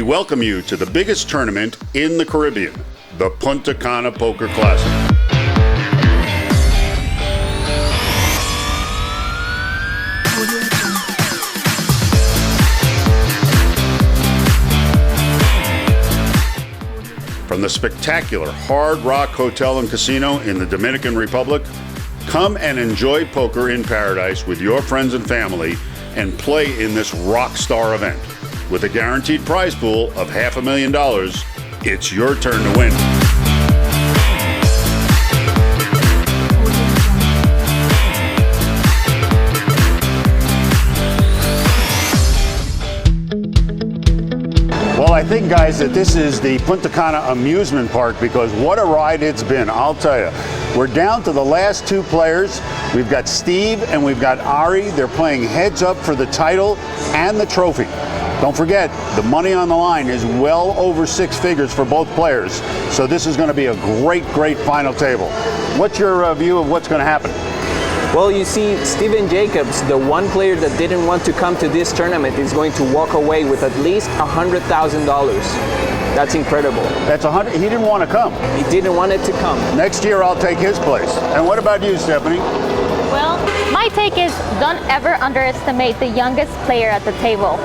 we welcome you to the biggest tournament in the Caribbean, the Punta Cana Poker Classic. From the spectacular Hard Rock Hotel and Casino in the Dominican Republic, come and enjoy poker in paradise with your friends and family and play in this rock star event. With a guaranteed prize pool of $500,000, it's your turn to win. Well, I think, guys, that this is the Punta Cana amusement park because what a ride it's been, I'll tell you. We're down to the last two players. We've got Steve and we've got Ari. They're playing heads up for the title and the trophy. Don't forget, the money on the line is well over six figures for both players. So this is going to be a great, great final table. What's your view of what's going to happen? Well, you see, Steven Jacobs, the one player that didn't want to come to this tournament, is going to walk away with at least $100,000. That's incredible. That's 100. He didn't want to come. He didn't want it to come. Next year, I'll take his place. And what about you, Stephanie? Well, my take is don't ever underestimate the youngest player at the table.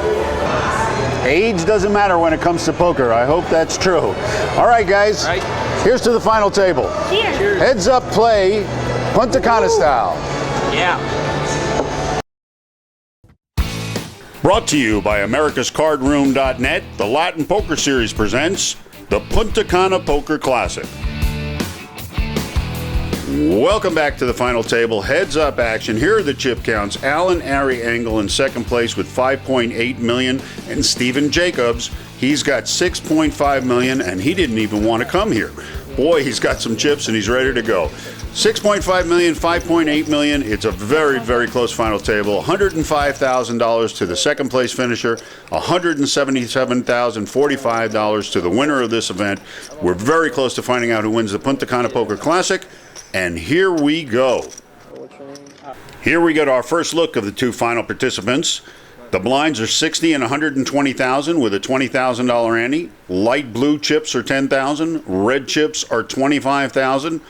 Age doesn't matter when it comes to poker. I hope that's true. All right, guys. All right. Here's to the final table. Cheers. Cheers. Heads up play, Punta Cana style. Yeah. Brought to you by AmericasCardRoom.net, the Latin Poker Series presents the Punta Cana Poker Classic. Welcome back to the final table. Heads up action. Here are the chip counts. Alan Ari Engel in second place with $5.8 million, and Steven Jacobs, he's got $6.5 million, and he didn't even want to come here. Boy, he's got some chips and he's ready to go. 6.5 million, 5.8 million. It's a very, very close final table. $105,000 to the second place finisher, $177,045 to the winner of this event. We're very close to finding out who wins the Punta Cana Poker Classic. And here we go. Here we get our first look of the two final participants. The blinds are 60 and 120,000 with a $20,000 ante. Light blue chips are 10,000. Red chips are 25,000.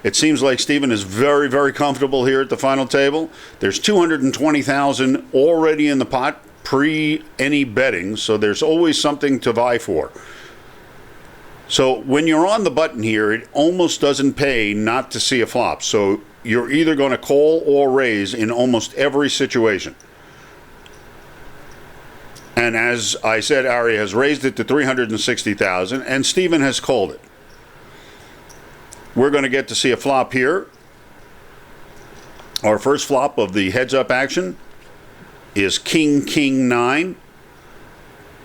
It seems like Steven is very, very comfortable here at the final table. There's 220,000 already in the pot pre any betting, so there's always something to vie for. So when you're on the button here, it almost doesn't pay not to see a flop. So you're either going to call or raise in almost every situation. And as I said, Ari has raised it to 360,000, and Steven has called it. We're going to get to see a flop here. Our first flop of the heads-up action is King, King, 9.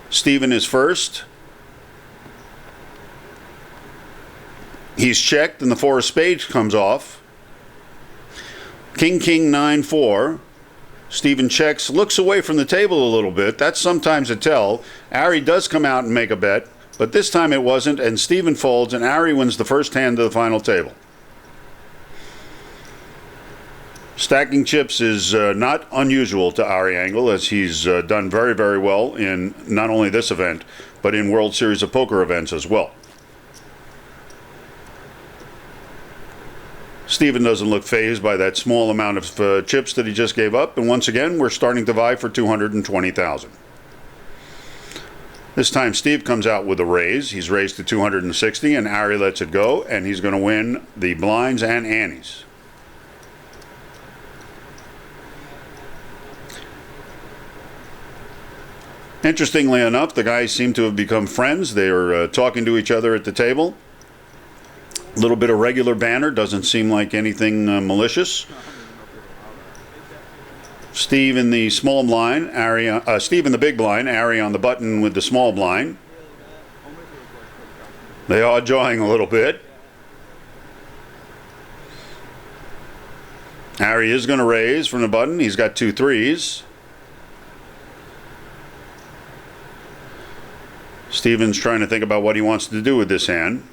Steven is first. He's checked, and the 4 of spades comes off. King, King, 9, 4. Steven checks, looks away from the table a little bit. That's sometimes a tell. Ari does come out and make a bet, but this time it wasn't, and Steven folds, and Ari wins the first hand of the final table. Stacking chips is not unusual to Ari Engel, as he's done very, very well in not only this event, but in World Series of Poker events as well. Steven doesn't look fazed by that small amount of chips that he just gave up, and once again, we're starting to vie for 220,000. This time, Steve comes out with a raise. He's raised to 260, and Ari lets it go, and he's going to win the blinds and antes. Interestingly enough, the guys seem to have become friends. They are talking to each other at the table. A little bit of regular banter, doesn't seem like anything malicious. Steve in the small blind, Steve in the big blind, Ari on the button with the small blind. They are jawing a little bit. Ari is going to raise from the button. He's got 2 threes. Steven's trying to think about what he wants to do with this hand.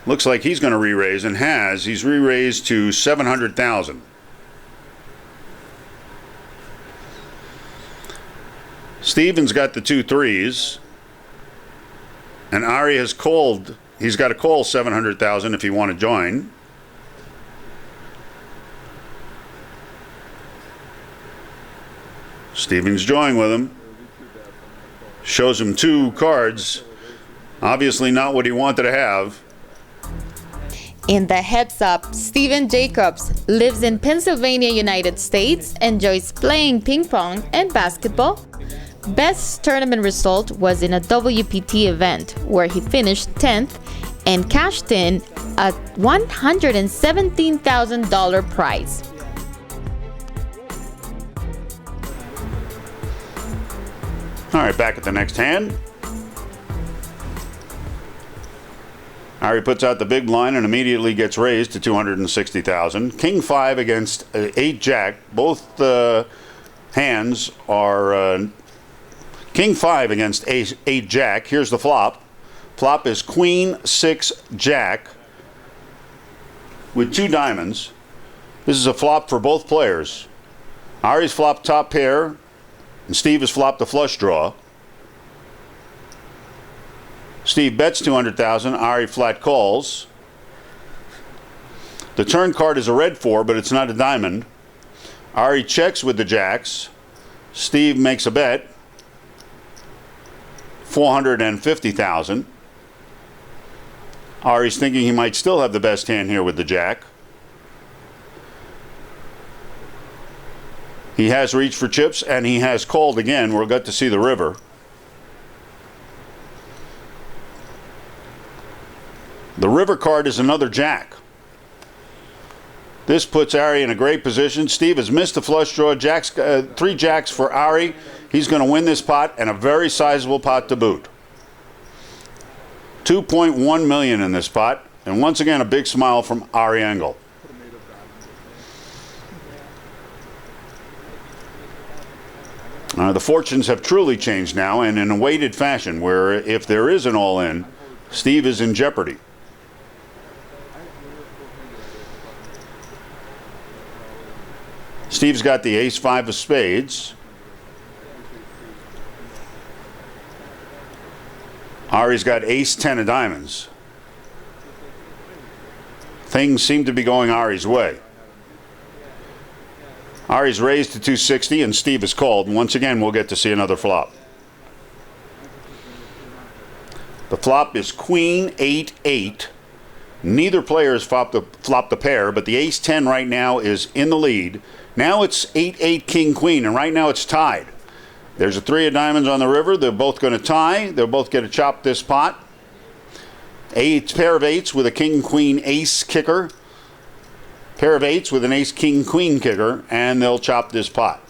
Looks like he's going to re-raise, and has. He's re-raised to 700,000. Steven's got the 2 threes. And Ari has called. He's got to call 700,000 if you want to join. Steven's joining with him. Shows him 2 cards. Obviously not what he wanted to have. In the heads up, Steven Jacobs lives in Pennsylvania, United States, enjoys playing ping pong and basketball. Best tournament result was in a WPT event where he finished 10th and cashed in a $117,000 prize. All right, back at the next hand. Ari puts out the big blind and immediately gets raised to 260,000. King 5 against 8 Jack. Both hands are King 5 against 8 Jack. Here's the flop. Flop is Queen 6 Jack with 2 diamonds. This is a flop for both players. Ari's flopped top pair, and Steve has flopped the flush draw. Steve bets 200,000. Ari flat calls. The turn card is a red 4, but it's not a diamond. Ari checks with the jacks. Steve makes a bet. 450,000. Ari's thinking he might still have the best hand here with the jack. He has reached for chips, and he has called again. We'll get to see the river. The river card is another jack. This puts Ari in a great position. Steve has missed the flush draw. 3 jacks for Ari. He's going to win this pot, and a very sizable pot to boot. $2.1 million in this pot, and once again a big smile from Ari Engel. The fortunes have truly changed now, and in a weighted fashion, where if there is an all-in, Steve is in jeopardy. Steve's got the ace 5 of spades. Ari's got ace 10 of diamonds. Things seem to be going Ari's way. Ari's raised to 260 and Steve is called. And once again, we'll get to see another flop. The flop is Queen 8-8. Neither player has flopped the pair, but the ace 10 right now is in the lead. Now it's 8-8 King Queen, and right now it's tied. There's a 3 of diamonds on the river. They're both going to tie. They'll both get to chop this pot. Pair of 8s with a King Queen Ace kicker. Pair of 8s with an Ace King Queen kicker, and they'll chop this pot.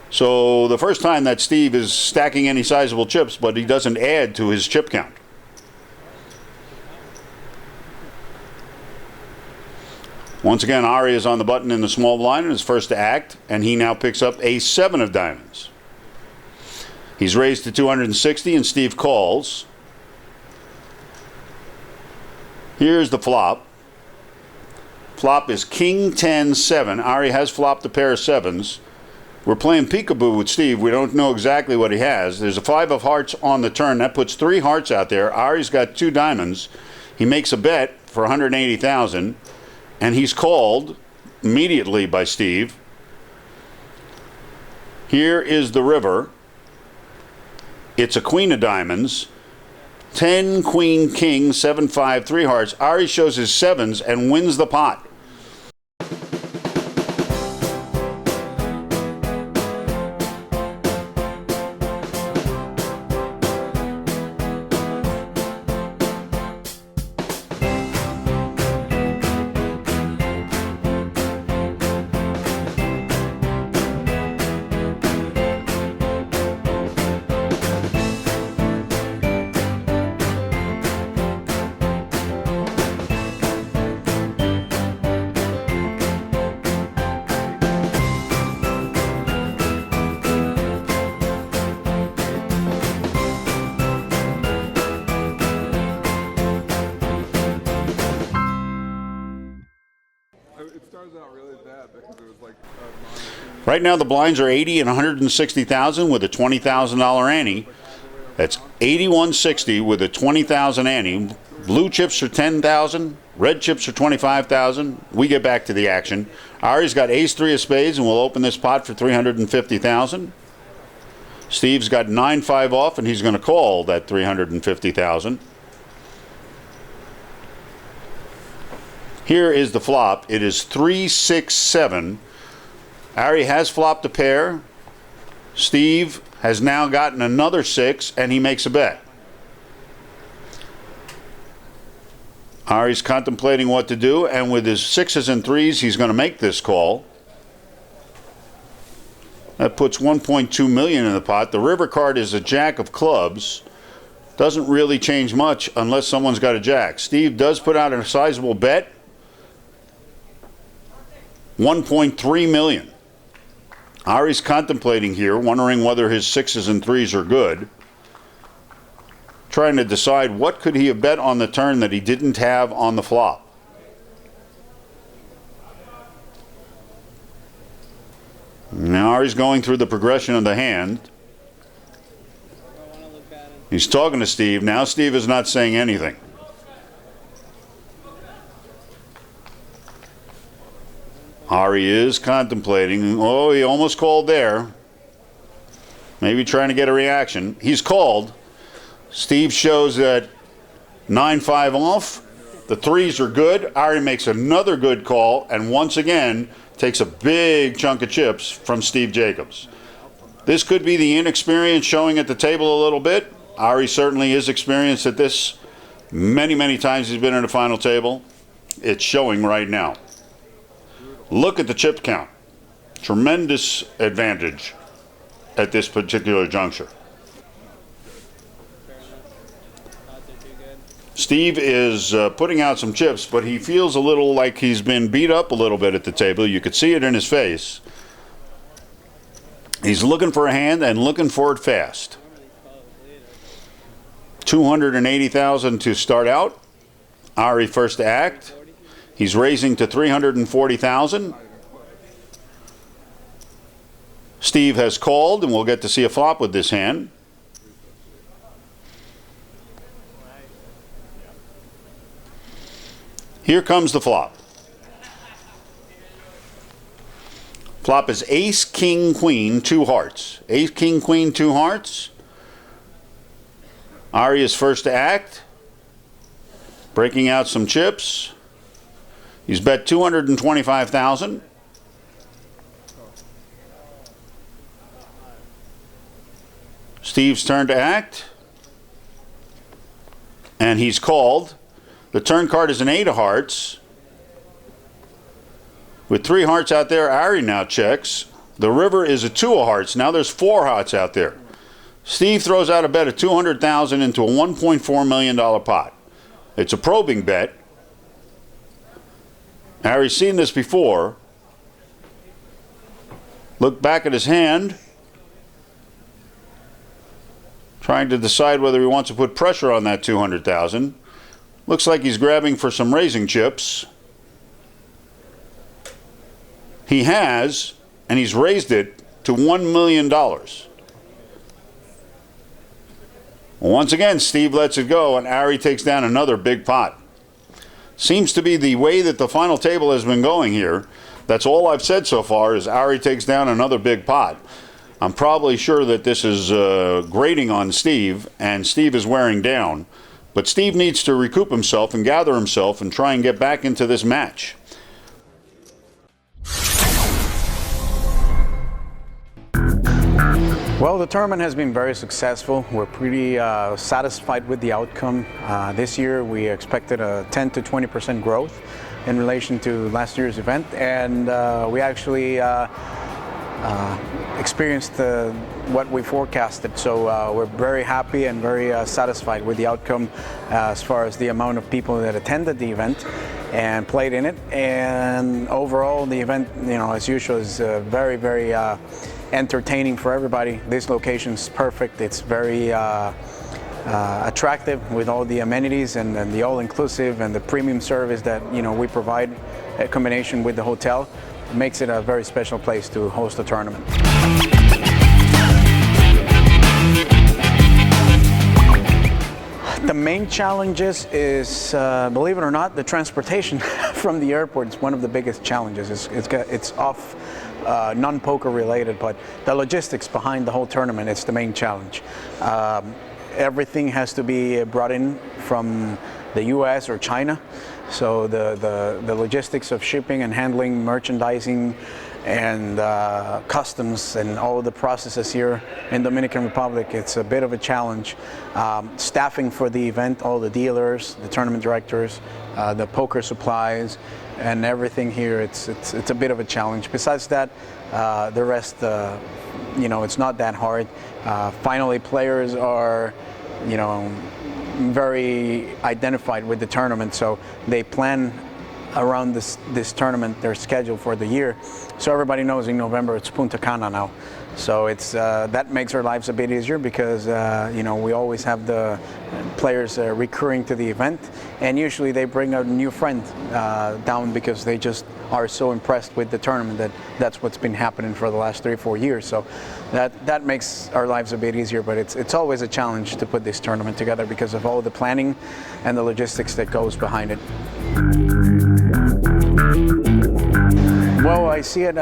So the first time that Steve is stacking any sizable chips, but he doesn't add to his chip count. Once again, Ari is on the button in the small blind and is first to act, and he now picks up ace 7 of diamonds. He's raised to 260 and Steve calls. Here's the flop. Flop is King 10-7. Ari has flopped a pair of 7s. We're playing peekaboo with Steve. We don't know exactly what he has. There's a 5 of hearts on the turn. That puts 3 hearts out there. Ari's got 2 diamonds. He makes a bet for 180,000. And he's called immediately by Steve. Here is the river. It's a queen of diamonds. 10, queen, king, 7, 5, 3 hearts. Ari shows his 7s and wins the pot. Right now the blinds are 80 and 160,000 with a $20,000 ante. That's 8160 with a 20,000 ante. Blue chips are 10,000. Red chips are 25,000. We get back to the action. Ari's got ace three of spades, and we'll open this pot for 350,000. Steve's got 9-5 off, and he's going to call that 350,000. Here is the flop. It is 3-6-7. Ari has flopped a pair. Steve has now gotten another 6, and he makes a bet. Ari's contemplating what to do, and with his 6s and 3s, he's going to make this call. That puts 1.2 million in the pot. The river card is a jack of clubs. Doesn't really change much unless someone's got a jack. Steve does put out a sizable bet. 1.3 million. Ari's contemplating here, wondering whether his 6s and 3s are good. Trying to decide what could he have bet on the turn that he didn't have on the flop. Now Ari's going through the progression of the hand. He's talking to Steve. Now Steve is not saying anything. Ari is contemplating. Oh, he almost called there. Maybe trying to get a reaction. He's called. Steve shows that 9-5 off. The 3s are good. Ari makes another good call, and once again takes a big chunk of chips from Steve Jacobs. This could be the inexperience showing at the table a little bit. Ari certainly is experienced at this. Many, many times he's been in a final table. It's showing right now. Look at the chip count. Tremendous advantage at this particular juncture. Steve is putting out some chips, but he feels a little like he's been beat up a little bit at the table. You could see it in his face. He's looking for a hand and looking for it fast. 280,000 to start out. Ari first to act. He's raising to 340,000. Steve has called, and we'll get to see a flop with this hand. Here comes the flop. Flop is ace, king, queen, 2 hearts. Ace, king, queen, 2 hearts. Ari is first to act. Breaking out some chips. He's bet 225,000. Steve's turn to act. And he's called. The turn card is an 8 of hearts. With 3 hearts out there, Ari now checks. The river is a 2 of hearts. Now there's 4 hearts out there. Steve throws out a bet of 200,000 into a $1.4 million pot. It's a probing bet. Ari's seen this before. Look back at his hand. Trying to decide whether he wants to put pressure on that 200,000. Looks like he's grabbing for some raising chips. He has, and he's raised it to $1 million. Once again, Steve lets it go, and Ari takes down another big pot. Seems to be the way that the final table has been going here. That's all I've said so far, is Ari takes down another big pot. I'm probably sure that this is grating on Steve, and Steve is wearing down. But Steve needs to recoup himself and gather himself and try and get back into this match. Well, the tournament has been very successful. We're pretty satisfied with the outcome. This year we expected a 10 to 20% growth in relation to last year's event, and we actually experienced what we forecasted. So we're very happy and very satisfied with the outcome as far as the amount of people that attended the event and played in it. And overall, the event, as usual, is very, very entertaining for everybody. This location is perfect. It's very attractive with all the amenities and the all-inclusive and the premium service that we provide, a combination with the hotel. Makes it a very special place to host a tournament. The main challenges is, believe it or not, the transportation from the airport is one of the biggest challenges. It's off non-poker related, but the logistics behind the whole tournament is the main challenge. Everything has to be brought in from the US or China, so the logistics of shipping and handling, merchandising, and customs and all the processes here in Dominican Republic, it's a bit of a challenge. Staffing for the event, all the dealers, the tournament directors, the poker supplies, and everything here, it's a bit of a challenge. Besides that, the rest, it's not that hard. Finally, players are, very identified with the tournament, so they plan around this tournament, their schedule for the year. So everybody knows in November it's Punta Cana now. So it's that makes our lives a bit easier because we always have the players recurring to the event, and usually they bring a new friend down because they just are so impressed with the tournament that's what's been happening for the last 3 or 4 years. So that makes our lives a bit easier, but it's always a challenge to put this tournament together because of all the planning and the logistics that goes behind it. Well, I see it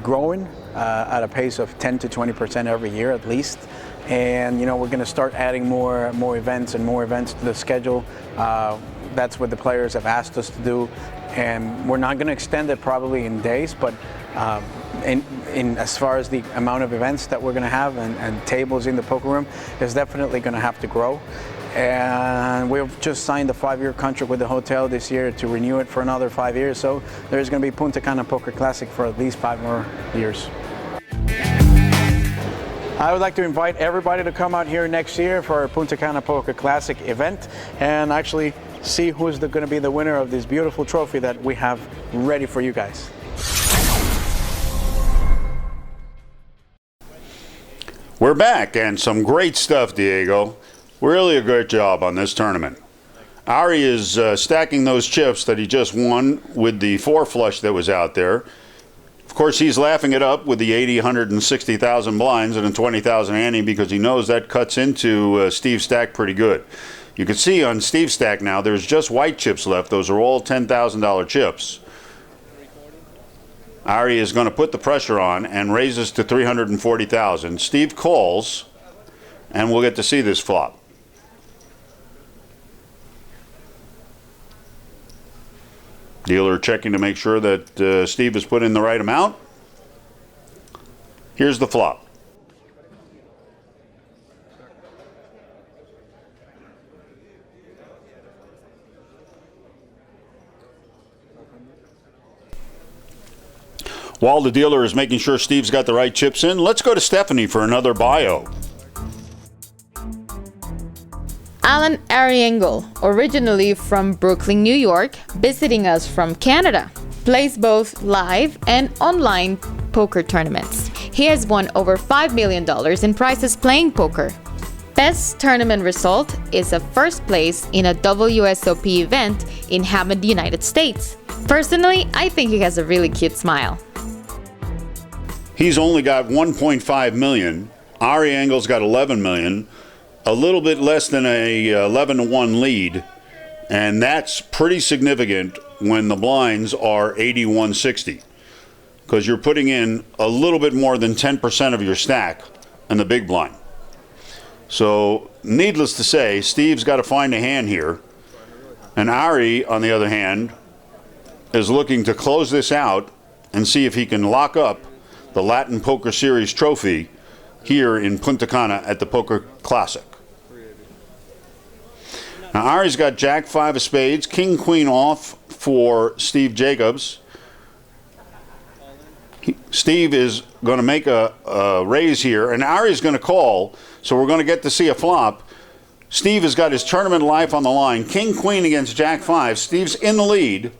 growing at a pace of 10 to 20% every year at least. And we're going to start adding more events and more events to the schedule. That's what the players have asked us to do. And we're not going to extend it probably in days, but in as far as the amount of events that we're going to have and tables in the poker room is definitely going to have to grow. And we've just signed a 5-year contract with the hotel this year to renew it for another 5 years. So there's going to be Punta Cana Poker Classic for at least 5 more years. I would like to invite everybody to come out here next year for our Punta Cana Poker Classic event and actually see who's going to be the winner of this beautiful trophy that we have ready for you guys. We're back, and some great stuff, Diego. Really a great job on this tournament. Ari is stacking those chips that he just won with the 4 flush that was out there. Of course, he's laughing it up with the 80, 160,000 blinds and a 20,000 ante because he knows that cuts into Steve's stack pretty good. You can see on Steve's stack now there's just white chips left. Those are all $10,000 chips. Ari is going to put the pressure on and raises to 340,000. Steve calls, and we'll get to see this flop. Dealer checking to make sure that Steve has put in the right amount. Here's the flop. While the dealer is making sure Steve's got the right chips in, let's go to Stephanie for another bio. Alan Ariengel, originally from Brooklyn, New York, visiting us from Canada, plays both live and online poker tournaments. He has won over $5 million in prizes playing poker. Best tournament result is a first place in a WSOP event in Hammond, United States. Personally, I think he has a really cute smile. He's only got 1.5 million. Ari Engel's got 11 million. A little bit less than a 11-1 lead, and that's pretty significant when the blinds are 81-60, because you're putting in a little bit more than 10% of your stack in the big blind. So needless to say, Steve's got to find a hand here, and Ari, on the other hand, is looking to close this out and see if he can lock up the Latin Poker Series trophy here in Punta Cana at the Poker Classic. Now Ari's got Jack 5 of spades, King Queen off for Steve Jacobs. Steve is going to make a raise here, and Ari's going to call, so we're going to get to see a flop. Steve has got his tournament life on the line. King Queen against Jack 5. Steve's in the lead.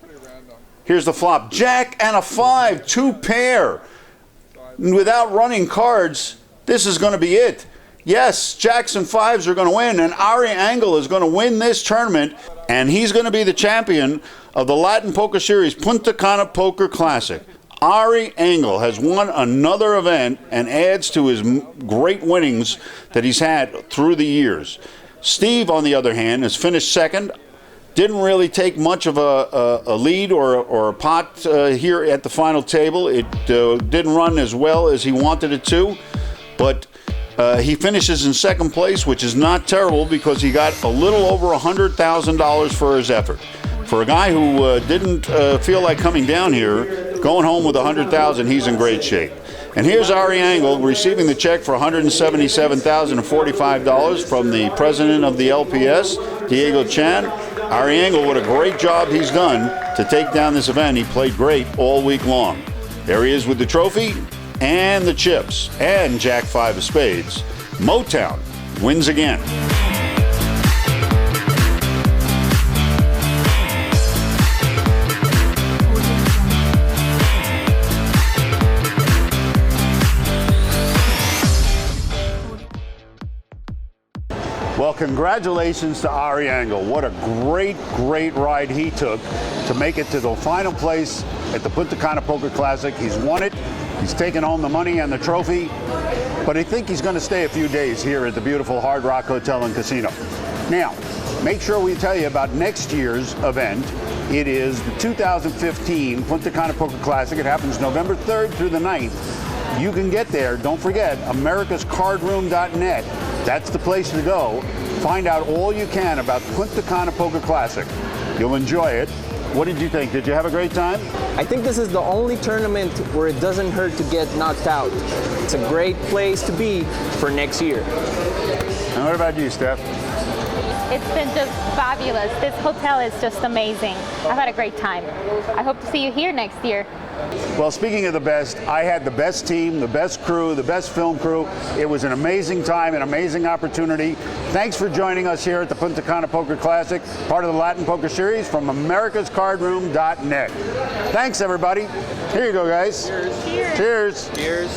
Here's the flop. Jack and a 5, 2 pair. Without running cards, this is going to be it. Yes, Jacks and 5s are going to win, and Ari Engel is going to win this tournament, and he's going to be the champion of the Latin Poker Series Punta Cana Poker Classic. Ari Engel has won another event and adds to his great winnings that he's had through the years. Steve, on the other hand, has finished second. Didn't really take much of a lead or a pot here at the final table. It didn't run as well as he wanted it to, but he finishes in second place, which is not terrible because he got a little over $100,000 for his effort. For a guy who didn't feel like coming down here, going home with $100,000, he's in great shape. And here's Ari Engel receiving the check for $177,045 from the president of the LPS, Diego Chan. Ari Engel, what a great job he's done to take down this event. He played great all week long. There he is with the trophy and the chips and Jack 5 of spades. Motown wins again. Well, congratulations to Ari Engel. What a great, great ride he took to make it to the final place at the Punta Cana Poker Classic. He's won it. He's taken home the money and the trophy. But I think he's going to stay a few days here at the beautiful Hard Rock Hotel and Casino. Now, make sure we tell you about next year's event. It is the 2015 Punta Cana Poker Classic. It happens November 3rd through the 9th. You can get there. Don't forget, americascardroom.net. That's the place to go. Find out all you can about Punta Cana Poker Classic. You'll enjoy it. What did you think? Did you have a great time? I think this is the only tournament where it doesn't hurt to get knocked out. It's a great place to be for next year. And what about you, Steph? It's been just fabulous. This hotel is just amazing. I've had a great time. I hope to see you here next year. Well, speaking of the best, I had the best team, the best crew, the best film crew. It was an amazing time, an amazing opportunity. Thanks for joining us here at the Punta Cana Poker Classic, part of the Latin Poker Series from americascardroom.net. Thanks, everybody. Here you go, guys. Cheers. Cheers. Cheers.